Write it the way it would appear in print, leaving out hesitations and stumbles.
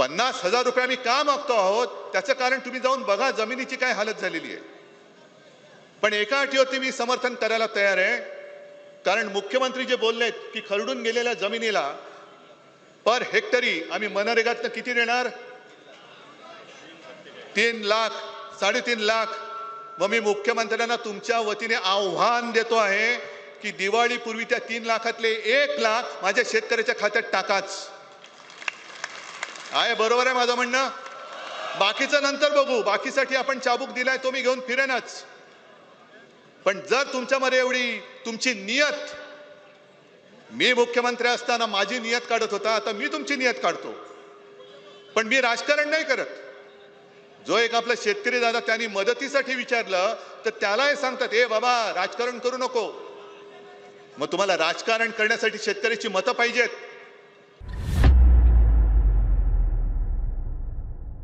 50,000 रुपये आम्ही का मागतो आहोत त्याचं कारण तुम्ही जाऊन बघा, जमिनीची काय हालत झालेली आहे. पण एका अटीवरती मी समर्थन करायला तयार आहे, कारण मुख्यमंत्री जे बोललेत की खरडून गेलेल्या जमिनीला पर हेक्टरी आम्ही मनरेगातनं किती देणार, 3 लाख 3.5 लाख. मग मी मुख्यमंत्र्यांना तुमच्या वतीने आव्हान देतो आहे की दिवाळीपूर्वी त्या 3 लाखातले 1 लाख माझ्या शेतकऱ्याच्या खात्यात टाकाच. आहे बरोबर आहे माझं म्हणणं? बाकीचं नंतर बघू, बाकीसाठी आपण चाबूक दिलाय तो मी घेऊन फिरेनच. पण जर तुमच्यामध्ये एवढी तुमची नियत, मी मुख्यमंत्री असताना माझी नियत काढत होता, आता मी तुमची नियत काढतो. पण मी राजकारण नाही करत. जो एक आपला शेतकरी दादा त्यांनी मदतीसाठी विचारलं तर त्याला हे सांगतात, ए बाबा राजकारण करू नको. मग तुम्हाला राजकारण करण्यासाठी शेतकऱ्याची मतं पाहिजेत.